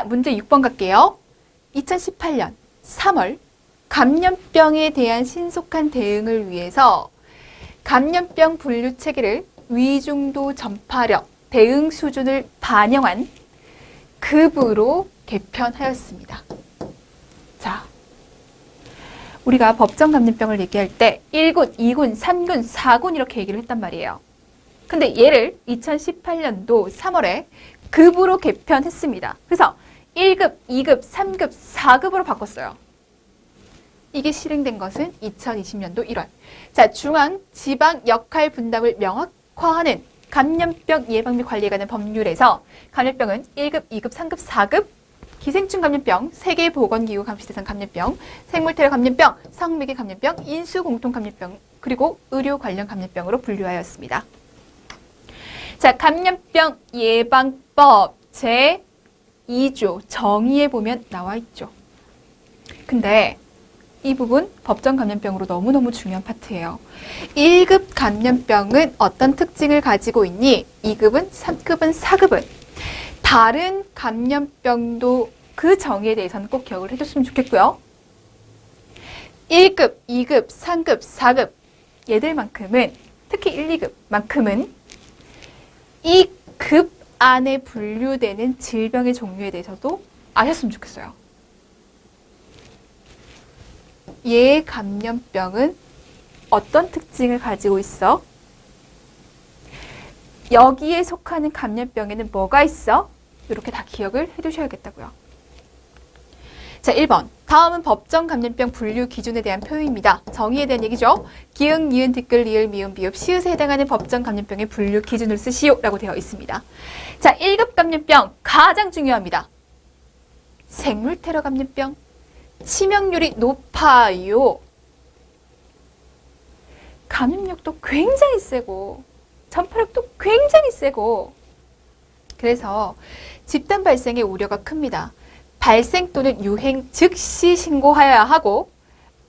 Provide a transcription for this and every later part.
문제 6번 갈게요. 2018년 3월 감염병에 대한 신속한 대응을 위해서 감염병 분류 체계를 위중도 전파력 대응 수준을 반영한 급으로 개편하였습니다. 자, 우리가 법정 감염병을 얘기할 때 1군, 2군, 3군, 4군 이렇게 얘기를 했단 말이에요. 근데 얘를 2018년도 3월에 급으로 개편했습니다. 그래서 1급, 2급, 3급, 4급으로 바꿨어요. 이게 실행된 것은 2020년도 1월. 자, 중앙, 지방 역할 분담을 명확화하는 감염병 예방 및 관리에 관한 법률에서 감염병은 1급, 2급, 3급, 4급, 기생충 감염병, 세계보건기구 감시대상 감염병, 생물테러 감염병, 성매개 감염병, 인수공통 감염병, 그리고 의료 관련 감염병으로 분류하였습니다. 자, 감염병 예방법 제2조 정의에 보면 나와 있죠. 근데 이 부분 법정 감염병으로 너무너무 중요한 파트예요. 1급 감염병은 어떤 특징을 가지고 있니? 2급은, 3급은, 4급은 다른 감염병도 그 정의에 대해서는 꼭 기억을 해줬으면 좋겠고요. 1급, 2급, 3급, 4급 얘들만큼은 특히 1, 2급만큼은 이 급 안에 분류되는 질병의 종류에 대해서도 아셨으면 좋겠어요. 얘 감염병은 어떤 특징을 가지고 있어? 여기에 속하는 감염병에는 뭐가 있어? 이렇게 다 기억을 해두셔야겠다고요. 자, 1번. 다음은 법정 감염병 분류 기준에 대한 표현입니다. 정의에 대한 얘기죠. 기응, 니은, 티끌, 리을, 미음, 비읍, 시읒에 해당하는 법정 감염병의 분류 기준을 쓰시오 라고 되어 있습니다. 자, 1급 감염병 가장 중요합니다. 생물테러 감염병. 치명률이 높아요. 감염력도 굉장히 세고 전파력도 굉장히 세고 그래서 집단 발생의 우려가 큽니다. 발생 또는 유행 즉시 신고하여야 하고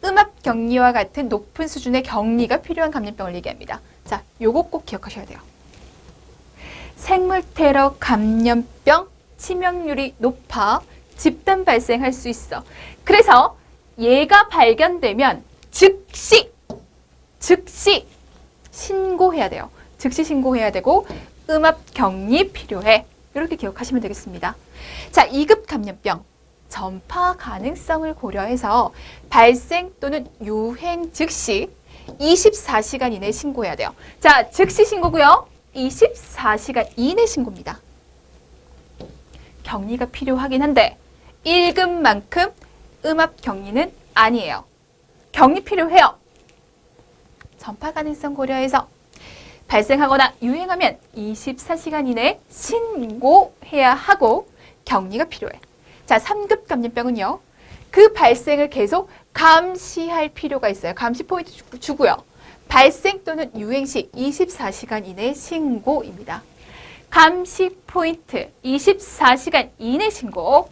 음압 격리와 같은 높은 수준의 격리가 필요한 감염병을 얘기합니다. 자, 요거 꼭 기억하셔야 돼요. 생물테러 감염병 치명률이 높아 집단 발생할 수 있어. 그래서 얘가 발견되면 즉시 신고해야 돼요. 즉시 신고해야 되고 음압 격리 필요해. 이렇게 기억하시면 되겠습니다. 자, 2급 감염병 전파 가능성을 고려해서 발생 또는 유행 즉시 24시간 이내에 신고해야 돼요. 자, 즉시 신고고요. 24시간 이내 신고입니다. 격리가 필요하긴 한데 1급만큼 음압 격리는 아니에요. 격리 필요해요. 전파 가능성 고려해서 발생하거나 유행하면 24시간 이내에 신고해야 하고 격리가 필요해. 자, 3급 감염병은요. 그 발생을 계속 감시할 필요가 있어요. 감시 포인트 주고요. 발생 또는 유행 시 24시간 이내 신고입니다. 감시 포인트 24시간 이내 신고.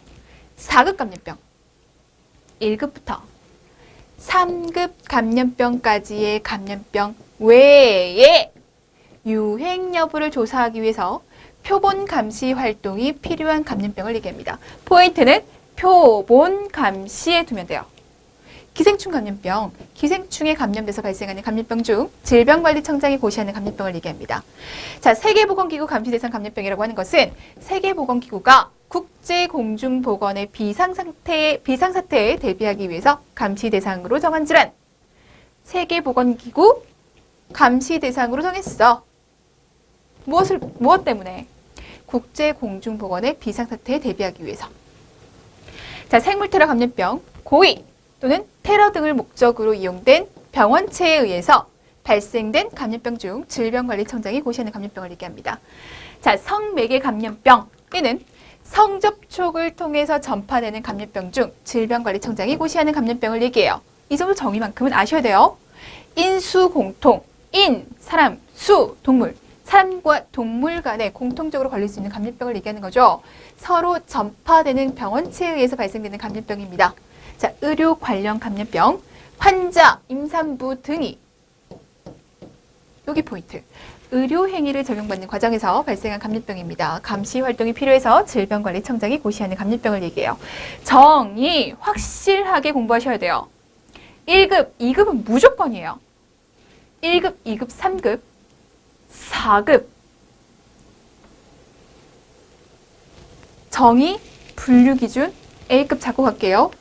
4급 감염병 1급부터 3급 감염병까지의 감염병 외에 유행 여부를 조사하기 위해서 표본 감시 활동이 필요한 감염병을 얘기합니다. 포인트는 표본 감시에 두면 돼요. 기생충 감염병, 기생충에 감염돼서 발생하는 감염병 중 질병관리청장이 고시하는 감염병을 얘기합니다. 자, 세계보건기구 감시대상 감염병이라고 하는 것은 세계보건기구가 국제공중보건의 비상사태에 대비하기 위해서 감시대상으로 정한 질환. 세계보건기구 감시대상으로 정했어. 무엇 때문에? 국제공중보건의 비상사태에 대비하기 위해서. 자, 생물테러 감염병, 고의 또는 테러 등을 목적으로 이용된 병원체에 의해서 발생된 감염병 중 질병관리청장이 고시하는 감염병을 얘기합니다. 자, 성매개 감염병에는 성접촉을 통해서 전파되는 감염병 중 질병관리청장이 고시하는 감염병을 얘기해요. 이 정도 정의만큼은 아셔야 돼요. 인수공통, 사람, 수, 동물. 사람과 동물 간에 공통적으로 걸릴 수 있는 감염병을 얘기하는 거죠. 서로 전파되는 병원체에 의해서 발생되는 감염병입니다. 자, 의료 관련 감염병, 환자, 임산부 등이 여기 포인트. 의료행위를 적용받는 과정에서 발생한 감염병입니다. 감시 활동이 필요해서 질병관리청장이 고시하는 감염병을 얘기해요. 정의 확실하게 공부하셔야 돼요. 1급, 2급은 무조건이에요. 1급, 2급, 3급, 4급. 정의, 분류기준, A급 잡고 갈게요.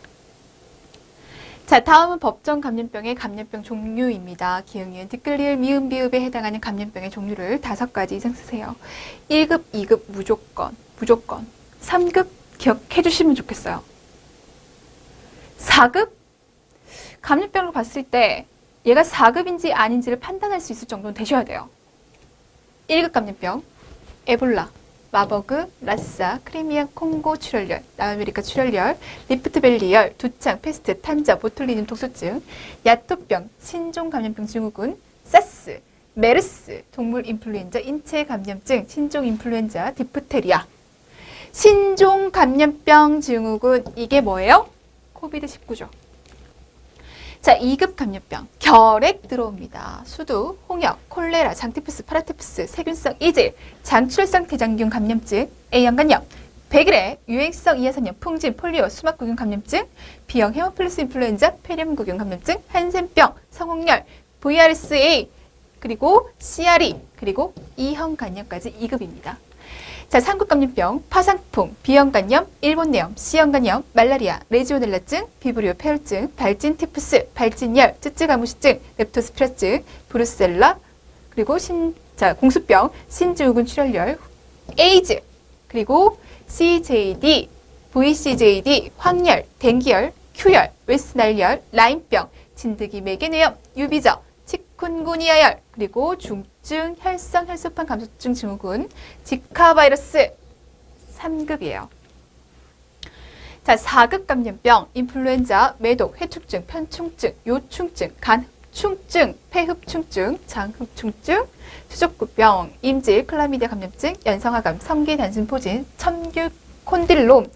자, 다음은 법정 감염병의 감염병 종류입니다. 기흥, 이은, 티끌, 리을, 미음, 비읍에 해당하는 감염병의 종류를 5가지 이상 쓰세요. 1급, 2급 무조건. 3급 기억해 주시면 좋겠어요. 4급 감염병을 봤을 때 얘가 4급인지 아닌지를 판단할 수 있을 정도는 되셔야 돼요. 1급 감염병, 에볼라, 마버그, 라싸, 크리미아 콩고 출혈열, 남아메리카 출혈열, 리프트밸리열, 두창, 페스트, 탄저, 보툴리눔 독소증, 야토병, 신종 감염병 증후군, 사스, 메르스, 동물 인플루엔자, 인체 감염증, 신종 인플루엔자, 디프테리아. 신종 감염병 증후군, 이게 뭐예요? 코비드-19죠. 자, 2급 감염병, 결핵 들어옵니다. 수두, 홍역, 콜레라, 장티푸스, 파라티푸스, 세균성 이질, 장출성 대장균 감염증, A형 간염, 백일의 유행성 이하선염, 풍진, 폴리오, 수막구균 감염증, B형 헤모필러스 인플루엔자, 폐렴구균 감염증, 한센병, 성홍열, VRSA, 그리고 CRE, 그리고 E형 간염까지 2급입니다. 자, 3급 감염병, 파상풍, B형 간염, 일본내염, C형 간염, 말라리아, 레지오넬라증, 비브리오 폐혈증, 발진 티푸스, 발진열, 쯔쯔가무시증, 렙토스피라증, 브루셀라, 그리고 공수병, 신증후군 출혈열, 에이즈, 그리고 CJD, VCJD, 황열, 댕기열, 큐열, 웨스트나일열, 라임병, 진드기 매개내염, 유비저, 치쿤구니아열, 그리고 중증 혈성 혈소판 감소증 증후군, 지카 바이러스 3급이에요. 자, 4급 감염병, 인플루엔자, 매독, 회축증, 편충증, 요충증, 간흡충증, 폐흡충증, 장흡충증, 수족구병, 임질, 클라미디아 감염증, 연성화감, 성기 단순포진, 첨규 콘딜롬,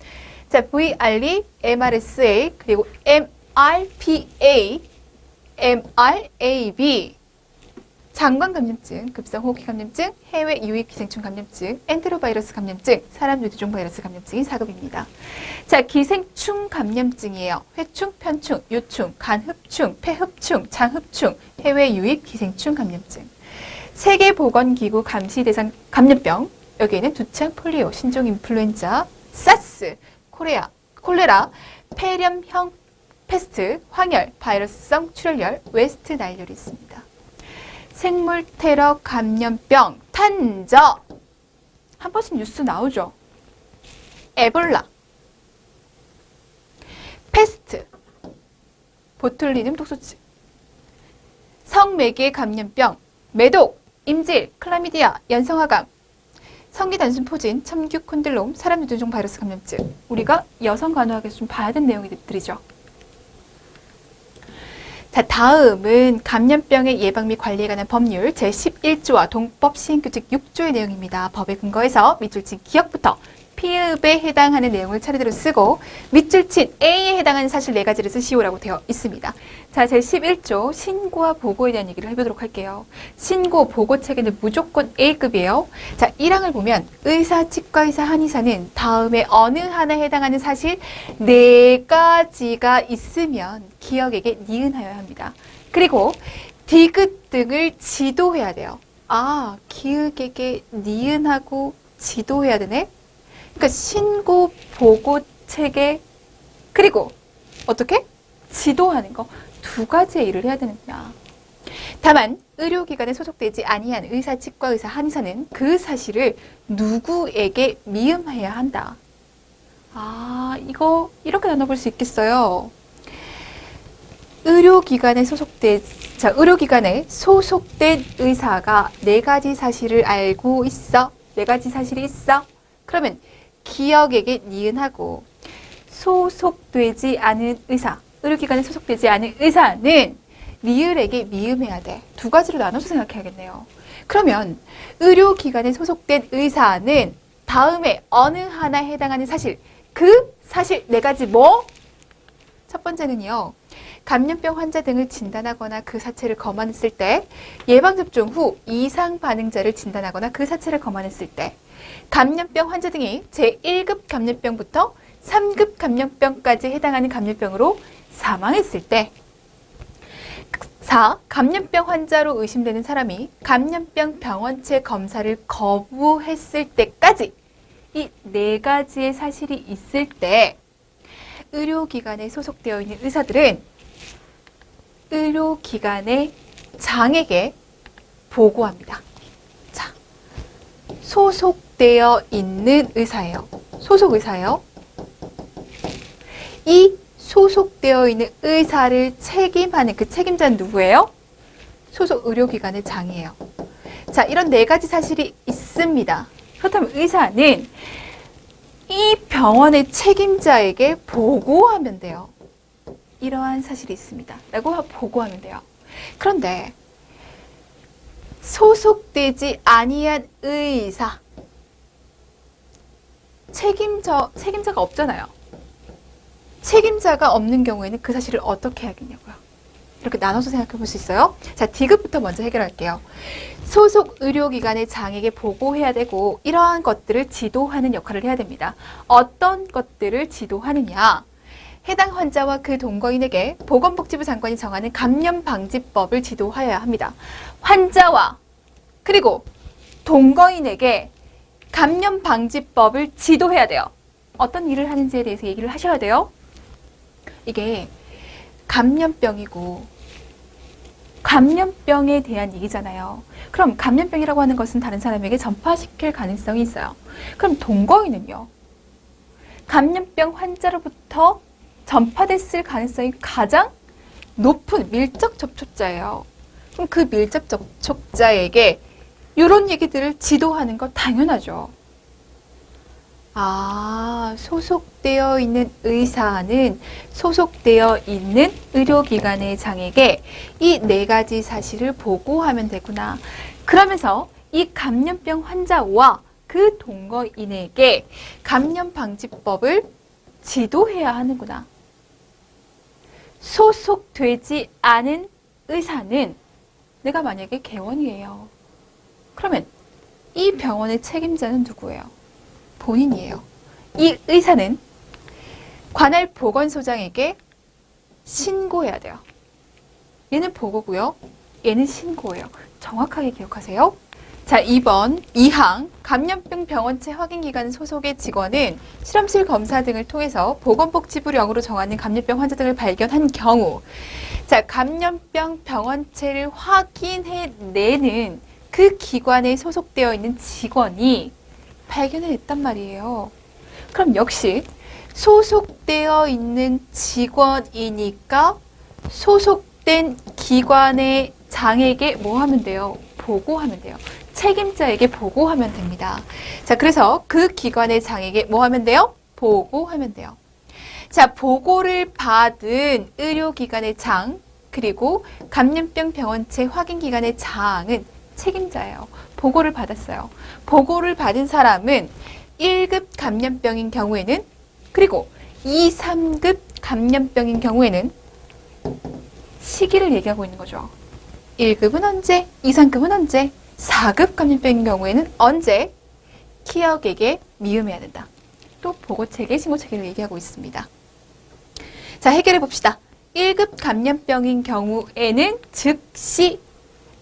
자, VRE, MRSA, 그리고 MRPA, MRAB, 장관감염증, 급성호흡기 감염증, 해외 유입 기생충 감염증, 엔테로바이러스 감염증, 사람 뇌두종 바이러스 감염증이 4급입니다. 자, 기생충 감염증이에요. 회충, 편충, 요충, 간흡충, 폐흡충, 장흡충, 해외 유입 기생충 감염증. 세계보건기구 감시 대상 감염병, 여기에는 두창, 폴리오, 신종 인플루엔자, 사스, 콜레라, 폐렴형 페스트, 황열, 바이러스성 출혈열, 웨스트 나일열이 있습니다. 생물 테러 감염병, 탄저. 한 번씩 뉴스 나오죠. 에볼라, 페스트, 보툴리눔 독소증, 성매개 감염병, 매독, 임질, 클라미디아, 연성화감, 성기 단순 포진, 첨규 콘딜롬, 사람 뇌두종 바이러스 감염증. 우리가 여성 간호학에서 좀 봐야 되는 내용들이죠. 자, 다음은 감염병의 예방 및 관리에 관한 법률 제11조와 동법 시행규칙 6조의 내용입니다. 법에 근거해서 밑줄 친 기억부터 피읍에 해당하는 내용을 차례대로 쓰고 밑줄 친 A에 해당하는 사실 4가지를 쓰시오라고 되어 있습니다. 자, 제11조 신고와 보고에 대한 얘기를 해보도록 할게요. 신고, 보고 체계는 무조건 A급이에요. 자, 1항을 보면 의사, 치과의사, 한의사는 다음에 어느 하나에 해당하는 사실 4가지가 있으면 기억에게 니은하여야 합니다. 그리고 디귿 등을 지도해야 돼요. 아, 기억에게 니은하고 지도해야 되네? 그러니까 신고, 보고, 체계, 그리고 어떻게? 지도하는 거 2가지의 일을 해야 되는구나. 다만 의료기관에 소속되지 아니한 의사, 치과의사, 한의사는 그 사실을 누구에게 미음해야 한다. 아, 이거 이렇게 나눠볼 수 있겠어요. 의료기관에 소속된 의사가 4가지 사실을 알고 있어. 4가지 사실이 있어. 그러면 기억에게 니은하고 소속되지 않은 의사, 의료기관에 소속되지 않은 의사는 리을에게 미음해야 돼. 2가지로 나눠서 생각해야겠네요. 그러면 의료기관에 소속된 의사는 다음에 어느 하나에 해당하는 사실, 그 사실 4가지 뭐? 첫 번째는요. 감염병 환자 등을 진단하거나 그 사체를 검안했을 때, 예방접종 후 이상 반응자를 진단하거나 그 사체를 검안했을 때, 감염병 환자 등이 제1급 감염병부터 3급 감염병까지 해당하는 감염병으로 사망했을 때, 4. 감염병 환자로 의심되는 사람이 감염병 병원체 검사를 거부했을 때까지 이 4가지의 사실이 있을 때 의료기관에 소속되어 있는 의사들은 의료기관의 장에게 보고합니다. 자, 소속되어 있는 의사예요. 소속 의사예요. 이 소속되어 있는 의사를 책임하는 그 책임자는 누구예요? 소속 의료기관의 장이에요. 자, 이런 4가지 사실이 있습니다. 그렇다면 의사는 이 병원의 책임자에게 보고하면 돼요. 이러한 사실이 있습니다. 라고 보고하면 돼요. 그런데 소속되지 아니한 의사, 책임자가 없잖아요. 책임자가 없는 경우에는 그 사실을 어떻게 해야겠냐고요. 이렇게 나눠서 생각해 볼 수 있어요. 자, D급부터 먼저 해결할게요. 소속 의료기관의 장에게 보고해야 되고 이러한 것들을 지도하는 역할을 해야 됩니다. 어떤 것들을 지도하느냐. 해당 환자와 그 동거인에게 보건복지부 장관이 정하는 감염방지법을 지도하여야 합니다. 환자와 그리고 동거인에게 감염방지법을 지도해야 돼요. 어떤 일을 하는지에 대해서 얘기를 하셔야 돼요. 이게 감염병이고 감염병에 대한 얘기잖아요. 그럼 감염병이라고 하는 것은 다른 사람에게 전파시킬 가능성이 있어요. 그럼 동거인은요? 감염병 환자로부터 전파됐을 가능성이 가장 높은 밀접 접촉자예요. 그럼 그 밀접 접촉자에게 이런 얘기들을 지도하는 거 당연하죠. 아, 소속되어 있는 의사는 소속되어 있는 의료기관의 장에게 이 4가지 사실을 보고하면 되구나. 그러면서 이 감염병 환자와 그 동거인에게 감염방지법을 지도해야 하는구나. 소속되지 않은 의사는 내가 만약에 개원이에요. 그러면 이 병원의 책임자는 누구예요? 본인이에요. 이 의사는 관할 보건소장에게 신고해야 돼요. 얘는 보고고요. 얘는 신고예요. 정확하게 기억하세요. 자, 2번 2항 감염병 병원체 확인기관 소속의 직원은 실험실 검사 등을 통해서 보건복지부령으로 정하는 감염병 환자 등을 발견한 경우 자, 감염병 병원체를 확인해내는 그 기관에 소속되어 있는 직원이 발견해냈단 말이에요. 그럼 역시 소속되어 있는 직원이니까 소속된 기관의 장에게 뭐 하면 돼요? 보고하면 돼요. 책임자에게 보고하면 됩니다. 자, 그래서 그 기관의 장에게 뭐 하면 돼요? 보고하면 돼요. 자, 보고를 받은 의료기관의 장, 그리고 감염병 병원체 확인기관의 장은 책임자예요. 보고를 받았어요. 보고를 받은 사람은 1급 감염병인 경우에는 그리고 2, 3급 감염병인 경우에는 시기를 얘기하고 있는 거죠. 1급은 언제, 2, 3급은 언제, 4급 감염병인 경우에는 언제 기억에게 미음해야 된다. 또 보고체계, 신고체계를 얘기하고 있습니다. 자, 해결해 봅시다. 1급 감염병인 경우에는 즉시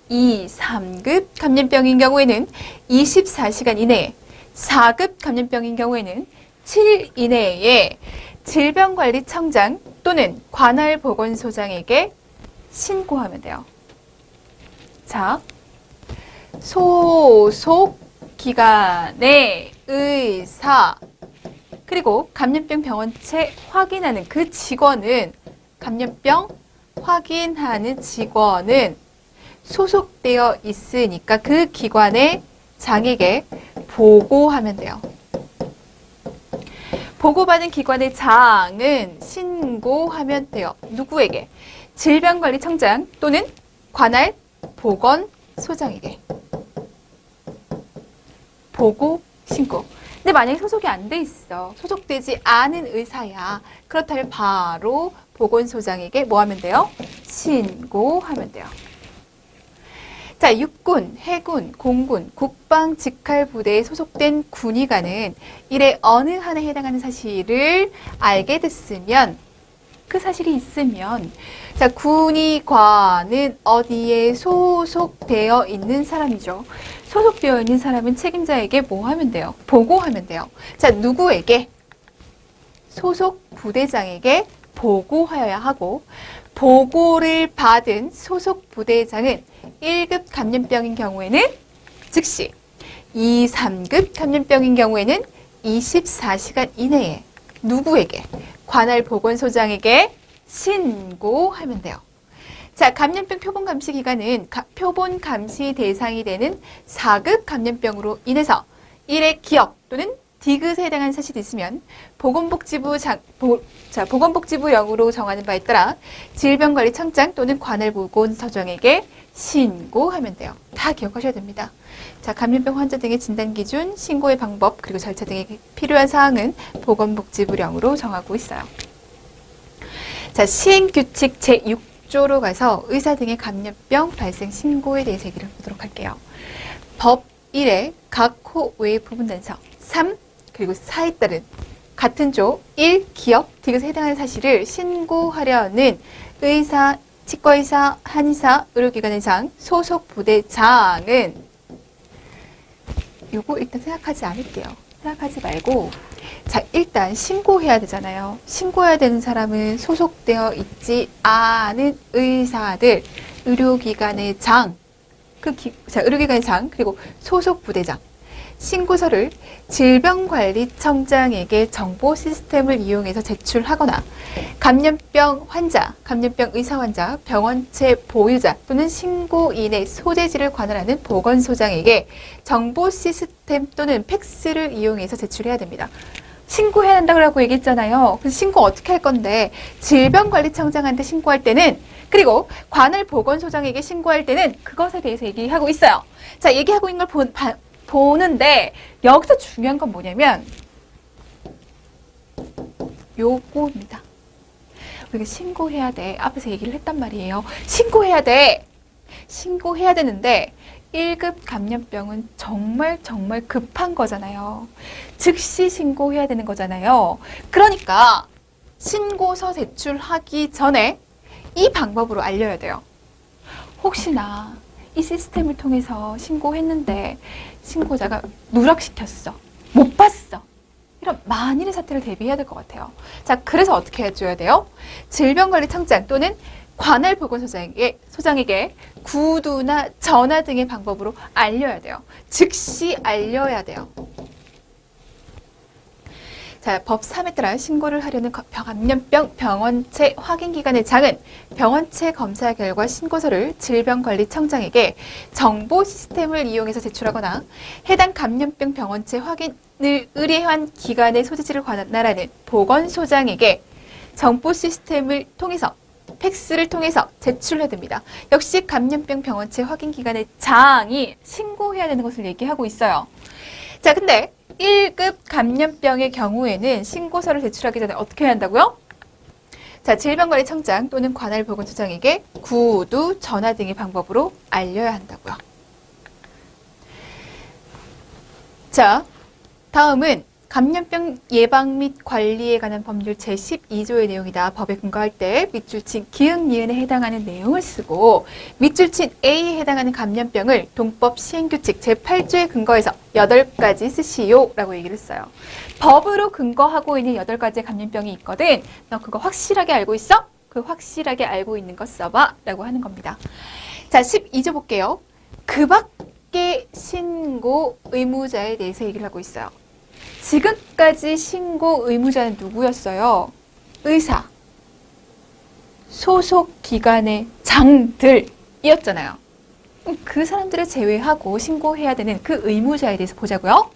2, 3급 감염병인 경우에는 24시간 이내에 4급 감염병인 경우에는 7일 이내에 질병관리청장 또는 관할 보건소장에게 신고하면 돼요. 자, 소속 기관의 의사 그리고 감염병 병원체 확인하는 그 직원은 감염병 확인하는 직원은 소속되어 있으니까 그 기관의 장에게 보고하면 돼요. 보고받은 기관의 장은 신고하면 돼요. 누구에게? 질병관리청장 또는 관할 보건소장에게. 보고, 신고. 근데 만약에 소속이 안 돼 있어. 소속되지 않은 의사야. 그렇다면 바로 보건소장에게 뭐 하면 돼요? 신고하면 돼요. 자, 육군, 해군, 공군, 국방 직할부대에 소속된 군의관은 일의 어느 하나에 해당하는 사실을 알게 됐으면, 그 사실이 있으면, 자, 군의관은 어디에 소속되어 있는 사람이죠. 소속되어 있는 사람은 책임자에게 뭐 하면 돼요? 보고하면 돼요. 자, 누구에게? 소속 부대장에게 보고하여야 하고, 보고를 받은 소속 부대장은 1급 감염병인 경우에는 즉시, 2, 3급 감염병인 경우에는 24시간 이내에 누구에게? 관할 보건소장에게 신고하면 돼요. 자, 감염병 표본 감시 기간은 표본 감시 대상이 되는 4급 감염병으로 인해서 1의 기억 또는 디귿에 해당하는 사실이 있으면 보건복지부령으로 정하는 바에 따라 질병관리청장 또는 관할보건소장에게 신고하면 돼요. 다 기억하셔야 됩니다. 자, 감염병 환자 등의 진단 기준, 신고의 방법, 그리고 절차 등에 필요한 사항은 보건복지부령으로 정하고 있어요. 자, 시행규칙 제6조로 가서 의사 등의 감염병 발생 신고에 대해서 얘기를 해보도록 할게요. 법 1의 각 호 외의 부분 단서 3 그리고 4에 따른 같은 조 1. 기억, 디귿에 해당하는 사실을 신고하려는 의사, 치과의사, 한의사, 의료기관의 장, 소속 부대장은 요거 일단 생각하지 않을게요. 생각하지 말고, 자, 일단 신고해야 되잖아요. 신고해야 되는 사람은 소속되어 있지 않은 의사들, 의료기관의 장, 의료기관의 장, 그리고 소속 부대장. 신고서를 질병관리청장에게 정보 시스템을 이용해서 제출하거나 감염병 환자, 감염병 의사 환자, 병원체 보유자 또는 신고인의 소재지를 관할하는 보건소장에게 정보 시스템 또는 팩스를 이용해서 제출해야 됩니다. 신고해야 한다고 얘기했잖아요. 그래서 신고 어떻게 할 건데, 질병관리청장한테 신고할 때는, 그리고 관할 보건소장에게 신고할 때는 그것에 대해서 얘기하고 있어요. 자, 얘기하고 있는 걸 보는데 여기서 중요한 건 뭐냐면 요거입니다. 우리가 신고해야 돼. 앞에서 얘기를 했단 말이에요. 신고해야 돼. 신고해야 되는데 1급 감염병은 정말 급한 거잖아요. 즉시 신고해야 되는 거잖아요. 그러니까 신고서 제출하기 전에 이 방법으로 알려야 돼요. 혹시나 이 시스템을 통해서 신고했는데 신고자가 누락시켰어. 못 봤어. 이런 만일의 사태를 대비해야 될 것 같아요. 자, 그래서 어떻게 해줘야 돼요? 질병관리청장 또는 관할보건소장에게 구두나 전화 등의 방법으로 알려야 돼요. 즉시 알려야 돼요. 자, 법 3에 따라 신고를 하려는 감염병 병원체 확인기관의 장은 병원체 검사 결과 신고서를 질병관리청장에게 정보 시스템을 이용해서 제출하거나 해당 감염병 병원체 확인을 의뢰한 기관의 소재지를 관할하는 보건소장에게 정보 시스템을 통해서 팩스를 통해서 제출해야 됩니다. 역시 감염병 병원체 확인기관의 장이 신고해야 되는 것을 얘기하고 있어요. 자, 근데 1급 감염병의 경우에는 신고서를 제출하기 전에 어떻게 해야 한다고요? 자, 질병관리청장 또는 관할보건소장에게 구두, 전화 등의 방법으로 알려야 한다고요. 자, 다음은 감염병 예방 및 관리에 관한 법률 제12조의 내용이다. 법에 근거할 때 밑줄친 기역, 니은에 해당하는 내용을 쓰고 밑줄친 A에 해당하는 감염병을 동법 시행규칙 제8조에 근거해서 8가지 쓰시오 라고 얘기를 했어요. 법으로 근거하고 있는 8가지의 감염병이 있거든. 너 그거 확실하게 알고 있어? 그 확실하게 알고 있는 거 써봐 라고 하는 겁니다. 자, 12조 볼게요. 그 밖의 신고 의무자에 대해서 얘기를 하고 있어요. 지금까지 신고 의무자는 누구였어요? 의사, 소속 기관의 장들이었잖아요. 그 사람들을 제외하고 신고해야 되는 그 의무자에 대해서 보자고요.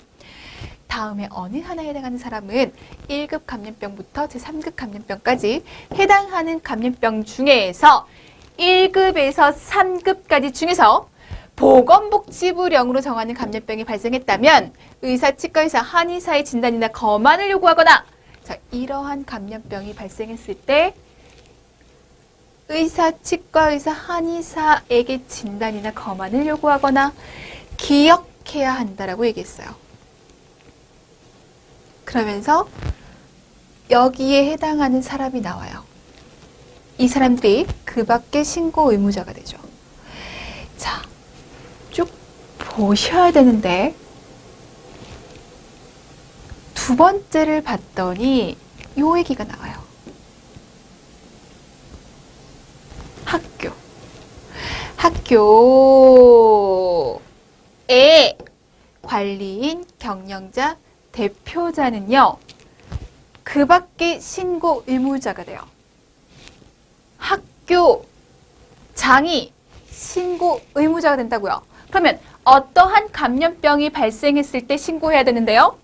다음에 어느 하나에 해당하는 사람은 1급 감염병부터 제3급 감염병까지 해당하는 감염병 중에서 1급에서 3급까지 중에서 보건복지부령으로 정하는 감염병이 발생했다면 의사, 치과의사, 한의사의 진단이나 검안을 요구하거나 자, 이러한 감염병이 발생했을 때 의사, 치과의사, 한의사에게 진단이나 검안을 요구하거나 기억해야 한다라고 얘기했어요. 그러면서 여기에 해당하는 사람이 나와요. 이 사람들이 그 밖에 신고 의무자가 되죠. 자, 쭉 보셔야 되는데 두 번째를 봤더니 요 얘기가 나와요. 학교의 관리인, 경영자, 대표자는요. 그 밖에 신고 의무자가 돼요. 학교장이 신고 의무자가 된다고요. 그러면 어떠한 감염병이 발생했을 때 신고해야 되는데요?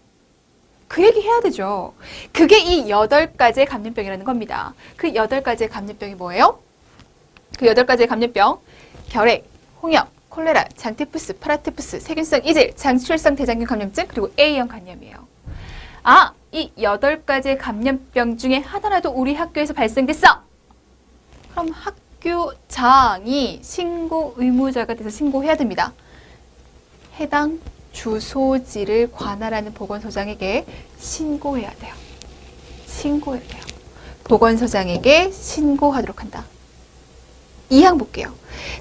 그 얘기 해야 되죠. 그게 이 8가지의 감염병이라는 겁니다. 그 8가지의 감염병이 뭐예요? 그 8가지의 감염병, 결핵, 홍역, 콜레라, 장티푸스, 파라티푸스, 세균성 이질, 장출성 대장균 감염증, 그리고 A형 감염이에요. 아, 이 8가지의 감염병 중에 하나라도 우리 학교에서 발생됐어. 그럼 학교장이 신고 의무자가 돼서 신고해야 됩니다. 해당 주소지를 관할하는 보건소장에게 신고해야 돼요. 신고해야 돼요. 보건소장에게 신고하도록 한다. 2항 볼게요.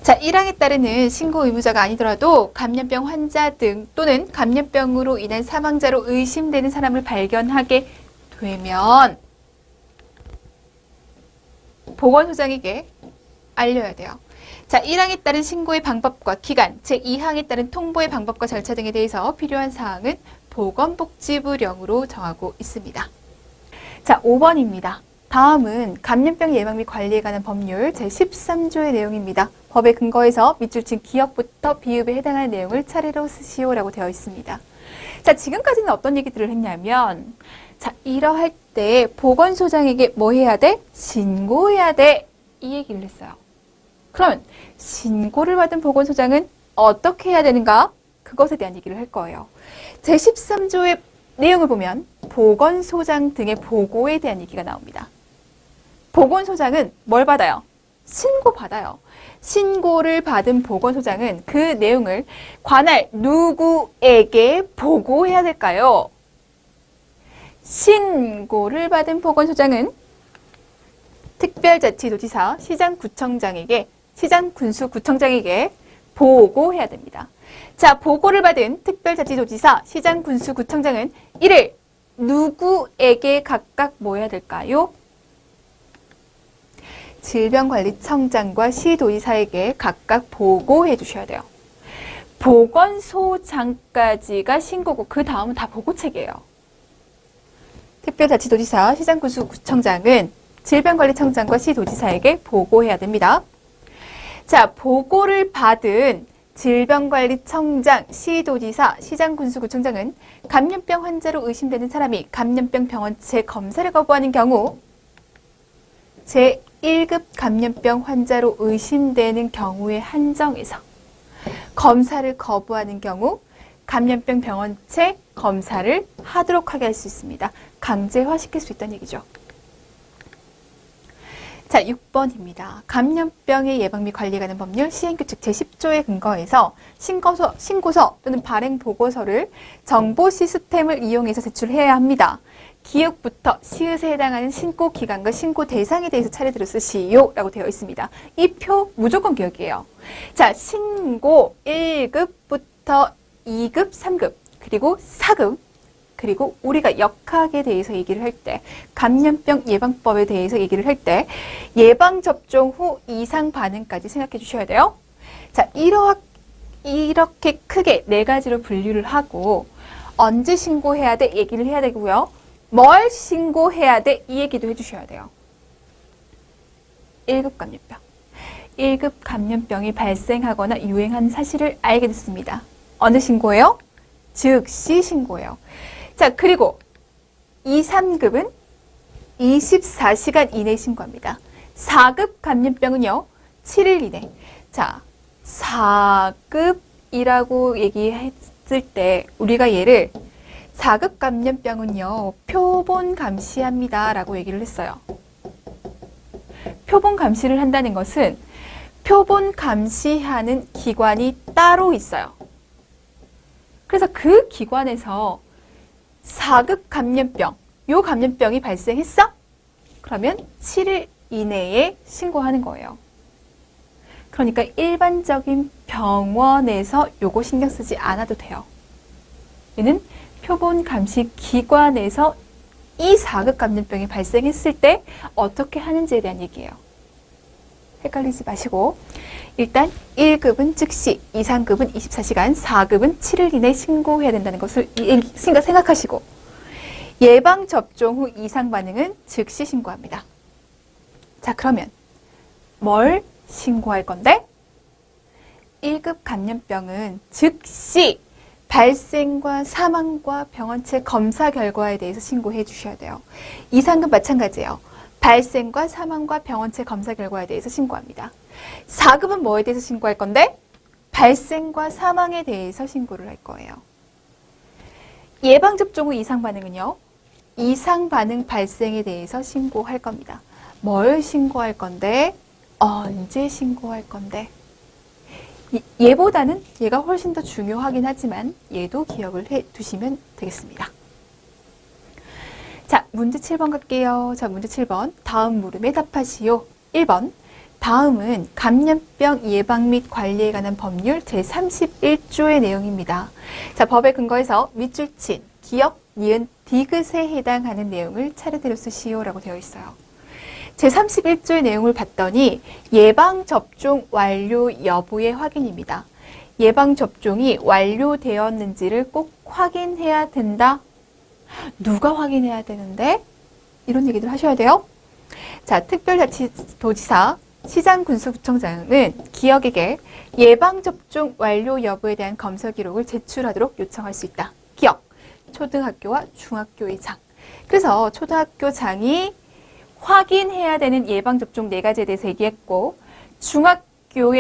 자, 1항에 따르는 신고 의무자가 아니더라도 감염병 환자 등 또는 감염병으로 인한 사망자로 의심되는 사람을 발견하게 되면 보건소장에게 알려야 돼요. 자, 1항에 따른 신고의 방법과 기간, 제2항에 따른 통보의 방법과 절차 등에 대해서 필요한 사항은 보건복지부령으로 정하고 있습니다. 자, 5번입니다. 다음은 감염병 예방 및 관리에 관한 법률 제13조의 내용입니다. 법에 근거해서 밑줄 친 기억부터 비읍에 해당하는 내용을 차례로 쓰시오라고 되어 있습니다. 자, 지금까지는 어떤 얘기들을 했냐면 자, 이러할 때 보건소장에게 뭐 해야 돼? 신고해야 돼. 이 얘기를 했어요. 그러면 신고를 받은 보건소장은 어떻게 해야 되는가? 그것에 대한 얘기를 할 거예요. 제13조의 내용을 보면 보건소장 등의 보고에 대한 얘기가 나옵니다. 보건소장은 뭘 받아요? 신고받아요. 신고를 받은 보건소장은 그 내용을 관할 누구에게 보고해야 될까요? 신고를 받은 보건소장은 특별자치도지사, 시장군수구청장에게 보고해야 됩니다. 자, 보고를 받은 특별자치도지사, 시장군수구청장은 이를 누구에게 각각 뭐 해야 될까요? 질병관리청장과 시도지사에게 각각 보고해 주셔야 돼요. 보건소장까지가 신고고 그 다음은 다 보고책이에요. 특별자치도지사, 시장군수구청장은 질병관리청장과 시도지사에게 보고해야 됩니다. 자, 보고를 받은 질병관리청장, 시도지사, 시장군수구청장은 감염병 환자로 의심되는 사람이 감염병 병원체 검사를 거부하는 경우 제1급 감염병 환자로 의심되는 경우에 한정해서 검사를 거부하는 경우 감염병 병원체 검사를 하도록 하게 할 수 있습니다. 강제화시킬 수 있다는 얘기죠. 자, 6번입니다. 감염병의 예방 및 관리에 관한 법률 시행규칙 제10조에 근거해서 신고서 또는 발행보고서를 정보 시스템을 이용해서 제출해야 합니다. 기역부터 시읒에 해당하는 신고 기간과 신고 대상에 대해서 차례대로 쓰시오 라고 되어 있습니다. 이 표 무조건 기억이에요. 자, 신고 1급부터 2급, 3급, 그리고 4급, 그리고 우리가 역학에 대해서 얘기를 할 때, 감염병 예방법에 대해서 얘기를 할 때 예방접종 후 이상 반응까지 생각해 주셔야 돼요. 자, 이렇게 크게 4가지로 분류를 하고 언제 신고해야 돼? 얘기를 해야 되고요. 뭘 신고해야 돼? 이 얘기도 해주셔야 돼요. 1급 감염병. 1급 감염병이 발생하거나 유행하는 사실을 알게 됐습니다. 언제 신고해요? 즉시 신고해요. 자, 그리고 2, 3급은 24시간 이내 신고합니다. 4급 감염병은요, 7일 이내. 자, 4급 4급이라고 얘기했을 때 우리가 얘를 4급 감염병은요, 표본 감시합니다 라고 얘기를 했어요. 표본 감시를 한다는 것은 표본 감시하는 기관이 따로 있어요. 그래서 그 기관에서 4급 감염병, 요 감염병이 발생했어? 그러면 7일 이내에 신고하는 거예요. 그러니까 일반적인 병원에서 요거 신경 쓰지 않아도 돼요. 얘는 표본 감시 기관에서 이 4급 감염병이 발생했을 때 어떻게 하는지에 대한 얘기예요. 헷갈리지 마시고 일단 1급은 즉시, 2, 3급은 24시간, 4급은 7일 이내에 신고해야 된다는 것을 생각하시고 예방접종 후 이상 반응은 즉시 신고합니다. 자, 그러면 뭘 신고할 건데? 1급 감염병은 즉시 발생과 사망과 병원체 검사 결과에 대해서 신고해 주셔야 돼요. 2, 3급 마찬가지예요. 발생과 사망과 병원체 검사 결과에 대해서 신고합니다. 4급은 뭐에 대해서 신고할 건데? 발생과 사망에 대해서 신고를 할 거예요. 예방접종 후 이상 반응은요, 이상 반응 발생에 대해서 신고할 겁니다. 뭘 신고할 건데? 언제 신고할 건데? 얘보다는 얘가 훨씬 더 중요하긴 하지만 얘도 기억을 해 두시면 되겠습니다. 자, 문제 7번 갈게요. 자, 문제 7번. 다음 물음에 답하시오. 1번. 다음은 감염병 예방 및 관리에 관한 법률 제31조의 내용입니다. 자, 법에 근거해서 밑줄 친, 기역, 니은, 디귿에 해당하는 내용을 차례대로 쓰시오라고 되어 있어요. 제31조의 내용을 봤더니 예방접종 완료 여부의 확인입니다. 예방접종이 완료되었는지를 꼭 확인해야 된다. 누가 확인해야 되는데? 이런 얘기들 하셔야 돼요. 자, 특별자치도지사, 시장군수구청장은 기역에게 예방접종 완료 여부에 대한 검사 기록을 제출하도록 요청할 수 있다. 기역, 초등학교와 중학교의 장. 그래서 초등학교 장이 확인해야 되는 예방접종 4가지에 대해서 얘기했고, 중학교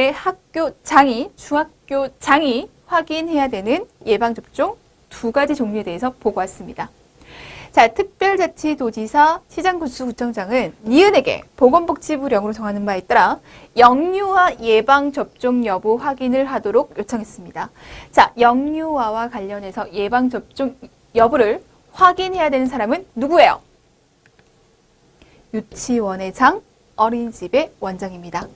장이 확인해야 되는 예방접종 2가지 종류에 대해서 보고 왔습니다. 자, 특별자치도지사, 시장군수구청장은 니은에게 보건복지부령으로 정하는 바에 따라 영유아 예방접종 여부 확인을 하도록 요청했습니다. 자, 영유아와 관련해서 예방접종 여부를 확인해야 되는 사람은 누구예요? 유치원의 장, 어린이집의 원장입니다.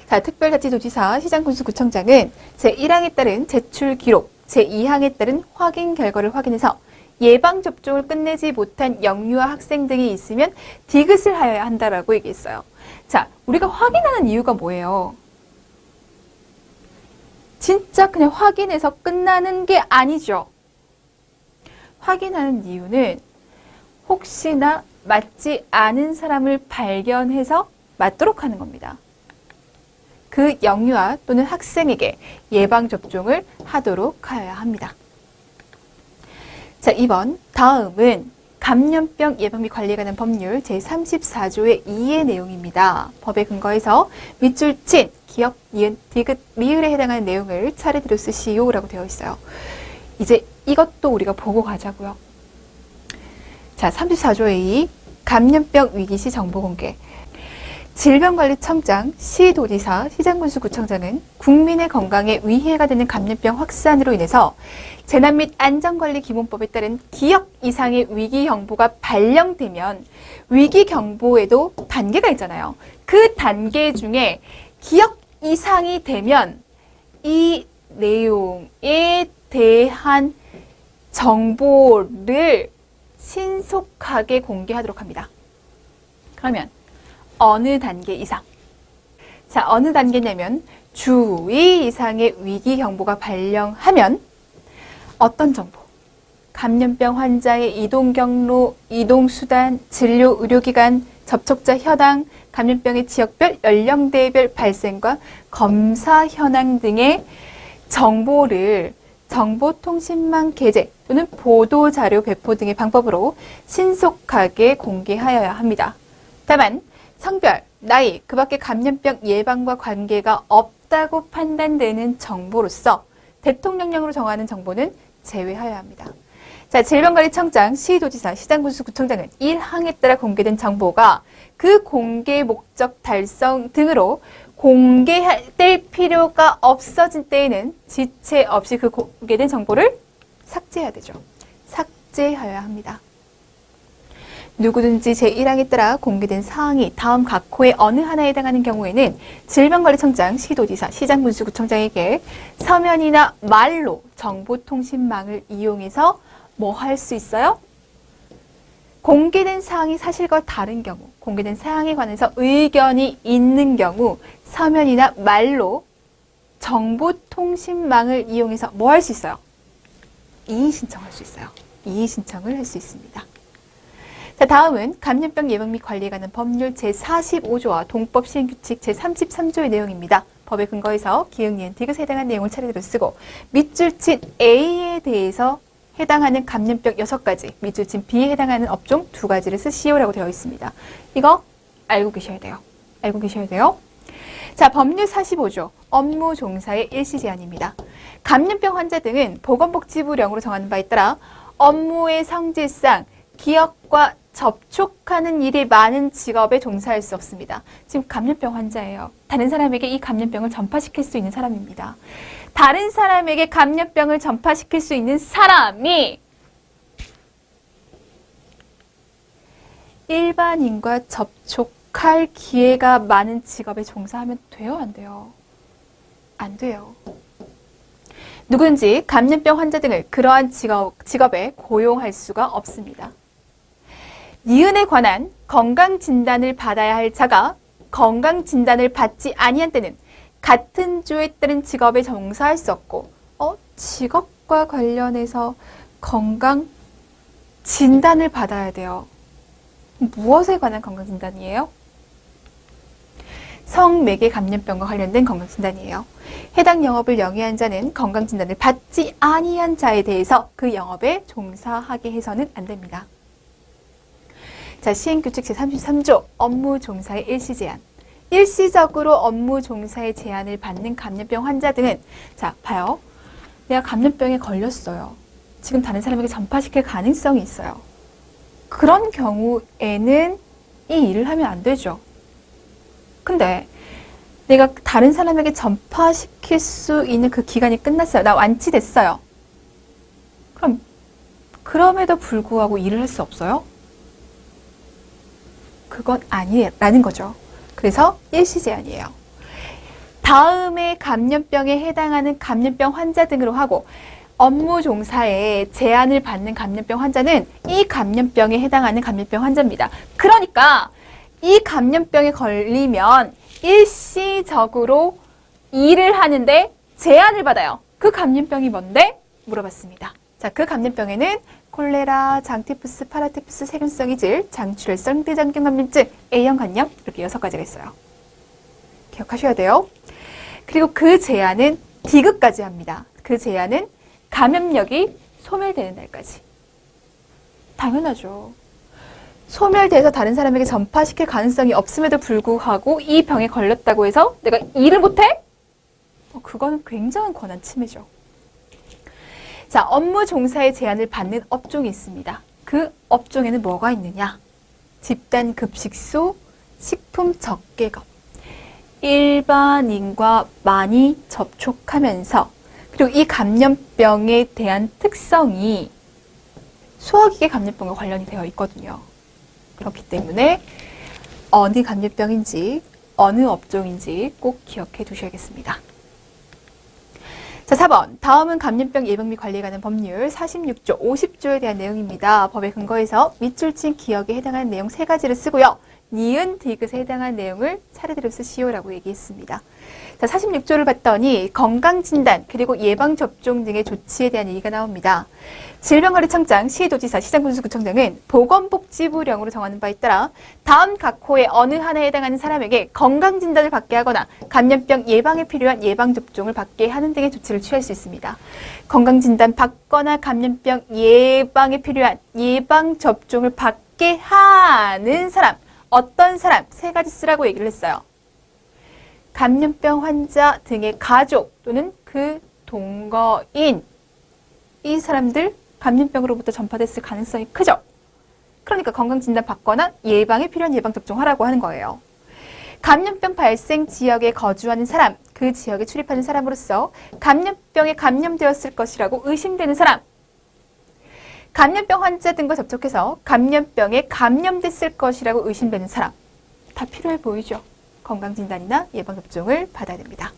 자, 특별자치도지사, 시장군수구청장은 제1항에 따른 제출 기록, 제2항에 따른 확인 결과를 확인해서 예방접종을 끝내지 못한 영유아 학생 등이 있으면 디귿을 하여야 한다라고 얘기했어요. 자, 우리가 확인하는 이유가 뭐예요? 진짜 그냥 확인해서 끝나는 게 아니죠. 확인하는 이유는 혹시나 맞지 않은 사람을 발견해서 맞도록 하는 겁니다. 그 영유아 또는 학생에게 예방접종을 하도록 하여야 합니다. 자, 2번. 다음은 감염병 예방 및 관리에 관한 법률 제34조의 2의 내용입니다. 법에 근거해서 밑줄 친, 기역, 니은, 디귿, 미을에 해당하는 내용을 차례대로 쓰시오라고 되어 있어요. 이제 이것도 우리가 보고 가자고요. 자, 34조의 2, 감염병 위기시 정보 공개. 질병관리청장, 시도지사, 시장군수구청장은 국민의 건강에 위해가 되는 감염병 확산으로 인해서 재난 및 안전관리 기본법에 따른 기역 이상의 위기 경보가 발령되면 위기 경보에도 단계가 있잖아요. 그 단계 중에 기역 이상이 되면 이 내용에 대한 정보를 신속하게 공개하도록 합니다. 그러면 어느 단계 이상? 자, 어느 단계냐면 주2 이상의 위기 경보가 발령하면 어떤 정보? 감염병 환자의 이동 경로, 이동 수단, 진료 의료기관, 접촉자 현황, 감염병의 지역별, 연령대별 발생과 검사 현황 등의 정보를 정보통신망 게재 또는 보도자료 배포 등의 방법으로 신속하게 공개하여야 합니다. 다만 성별, 나이, 그 밖에 감염병 예방과 관계가 없다고 판단되는 정보로서 대통령령으로 정하는 정보는 제외하여야 합니다. 자, 질병관리청장, 시도지사, 시장군수구청장은 1항에 따라 공개된 정보가 그 공개 목적 달성 등으로 공개될 필요가 없어진 때에는 지체 없이 그 공개된 정보를 삭제해야 되죠. 삭제하여야 합니다. 누구든지 제1항에 따라 공개된 사항이 다음 각 호의 어느 하나에 해당하는 경우에는 질병관리청장, 시도지사, 시장군수구청장에게 서면이나 말로 정보통신망을 이용해서 뭐 할 수 있어요? 공개된 사항이 사실과 다른 경우, 공개된 사항에 관해서 의견이 있는 경우 서면이나 말로 정보통신망을 이용해서 뭐 할 수 있어요? 이의 신청할 수 있어요. 이의 신청을 할 수 있습니다. 자, 다음은 감염병 예방 및 관리에 관한 법률 제45조와 동법 시행규칙 제33조의 내용입니다. 법에 근거해서 기흥, 니은, 디귿에 해당한 내용을 차례대로 쓰고 밑줄 친 A에 대해서 해당하는 감염병 6가지, 밑줄 친 B에 해당하는 업종 2가지를 쓰시오라고 되어 있습니다. 이거 알고 계셔야 돼요. 알고 계셔야 돼요. 자, 법률 45조 업무 종사의 일시 제한입니다. 감염병 환자 등은 보건복지부령으로 정하는 바에 따라 업무의 성질상 기업과 접촉하는 일이 많은 직업에 종사할 수 없습니다. 지금 감염병 환자예요. 다른 사람에게 이 감염병을 전파시킬 수 있는 사람입니다. 다른 사람에게 감염병을 전파시킬 수 있는 사람이 일반인과 접촉할 기회가 많은 직업에 종사하면 돼요? 안 돼요? 안 돼요. 누구든지 감염병 환자 등을 그러한 직업에 고용할 수가 없습니다. 니은에 관한 건강진단을 받아야 할 자가 건강진단을 받지 아니한 때는 같은 조에 따른 직업에 종사할 수 없고 직업과 관련해서 건강진단을 받아야 돼요. 무엇에 관한 건강진단이에요? 성매개 감염병과 관련된 건강진단이에요. 해당 영업을 영위한 자는 건강진단을 받지 아니한 자에 대해서 그 영업에 종사하게 해서는 안 됩니다. 자, 시행규칙 제33조 업무 종사의 일시 제한. 일시적으로 업무 종사의 제한을 받는 감염병 환자 등은 자, 봐요. 내가 감염병에 걸렸어요. 지금 다른 사람에게 전파시킬 가능성이 있어요. 그런 경우에는 이 일을 하면 안 되죠. 근데 내가 다른 사람에게 전파시킬 수 있는 그 기간이 끝났어요. 나 완치됐어요. 그럼 그럼에도 불구하고 일을 할 수 없어요? 그건 아니라는 거죠. 그래서 일시 제한이에요. 다음에 감염병에 해당하는 감염병 환자 등으로 하고 업무 종사에 제한을 받는 감염병 환자는 이 감염병에 해당하는 감염병 환자입니다. 그러니까 이 감염병에 걸리면 일시적으로 일을 하는데 제한을 받아요. 그 감염병이 뭔데? 물어봤습니다. 자, 그 감염병에는 콜레라, 장티푸스, 파라티푸스, 세균성 이질, 장출혈성 대장균 감염증, A형 간염 이렇게 6가지가 있어요. 기억하셔야 돼요. 그리고 그 제한은 디귿까지 합니다. 그 제한은 감염력이 소멸되는 날까지. 당연하죠. 소멸돼서 다른 사람에게 전파시킬 가능성이 없음에도 불구하고 이 병에 걸렸다고 해서 내가 일을 못해? 그건 굉장한 권한 침해죠. 자, 업무 종사의 제한을 받는 업종이 있습니다. 그 업종에는 뭐가 있느냐? 집단급식소, 식품적개업. 일반인과 많이 접촉하면서 그리고 이 감염병에 대한 특성이 소화기계 감염병과 관련이 되어 있거든요. 그렇기 때문에 어느 감염병인지 어느 업종인지 꼭 기억해 두셔야겠습니다. 자, 4번. 다음은 감염병 예방 및 관리에 관한 법률 46조, 50조에 대한 내용입니다. 법에 근거해서 밑줄 친 기억에 해당하는 내용 3가지를 쓰고요. 니은, 디귿에 해당하는 내용을 차례대로 쓰시오라고 얘기했습니다. 자, 46조를 봤더니 건강진단 그리고 예방접종 등의 조치에 대한 얘기가 나옵니다. 질병관리청장, 시도지사, 시장군수구청장은 보건복지부령으로 정하는 바에 따라 다음 각 호의 어느 하나에 해당하는 사람에게 건강진단을 받게 하거나 감염병 예방에 필요한 예방접종을 받게 하는 등의 조치를 취할 수 있습니다. 건강진단 받거나 감염병 예방에 필요한 예방접종을 받게 하는 사람, 어떤 사람 3가지 쓰라고 얘기를 했어요. 감염병 환자 등의 가족 또는 그 동거인 이 사람들 감염병으로부터 전파됐을 가능성이 크죠. 그러니까 건강진단 받거나 예방에 필요한 예방접종하라고 하는 거예요. 감염병 발생 지역에 거주하는 사람, 그 지역에 출입하는 사람으로서 감염병에 감염되었을 것이라고 의심되는 사람, 감염병 환자 등과 접촉해서 감염병에 감염됐을 것이라고 의심되는 사람, 다 필요해 보이죠. 건강진단이나 예방접종을 받아야 됩니다.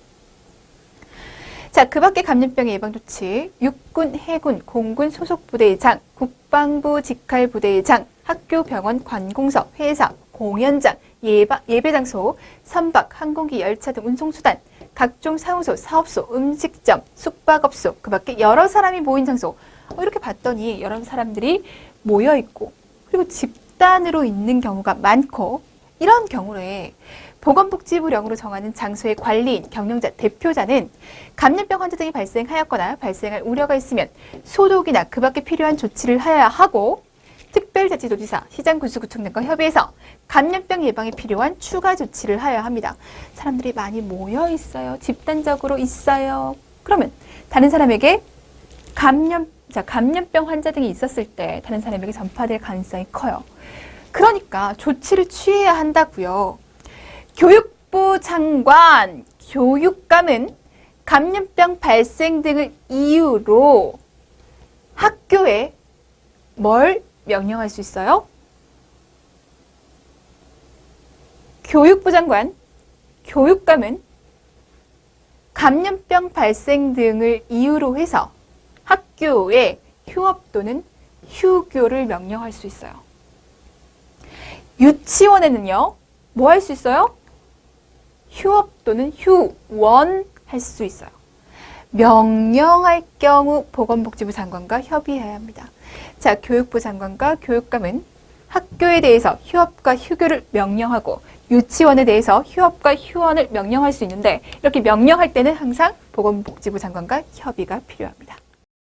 자, 그 밖에 감염병의 예방조치, 육군, 해군, 공군 소속 부대의 장, 국방부 직할 부대의 장, 학교, 병원, 관공서, 회사, 공연장, 예배장소, 선박, 항공기, 열차 등 운송수단, 각종 사무소, 사업소, 음식점, 숙박업소, 그 밖에 여러 사람이 모인 장소. 이렇게 봤더니 여러 사람들이 모여있고 그리고 집단으로 있는 경우가 많고 이런 경우에 보건복지부령으로 정하는 장소의 관리인, 경영자, 대표자는 감염병 환자 등이 발생하였거나 발생할 우려가 있으면 소독이나 그 밖에 필요한 조치를 해야 하고 특별자치도지사, 시장군수구청 등과 협의해서 감염병 예방에 필요한 추가 조치를 하여야 합니다. 사람들이 많이 모여 있어요. 집단적으로 있어요. 그러면 다른 사람에게 감염병 환자 등이 있었을 때 다른 사람에게 전파될 가능성이 커요. 그러니까 조치를 취해야 한다고요. 교육부 장관, 교육감은 감염병 발생 등을 이유로 학교에 뭘 명령할 수 있어요? 교육부 장관, 교육감은 감염병 발생 등을 이유로 해서 학교에 휴업 또는 휴교를 명령할 수 있어요. 유치원에는요, 뭐 할 수 있어요? 휴업 또는 휴원 할 수 있어요. 명령할 경우 보건복지부 장관과 협의해야 합니다. 자, 교육부 장관과 교육감은 학교에 대해서 휴업과 휴교를 명령하고 유치원에 대해서 휴업과 휴원을 명령할 수 있는데 이렇게 명령할 때는 항상 보건복지부 장관과 협의가 필요합니다.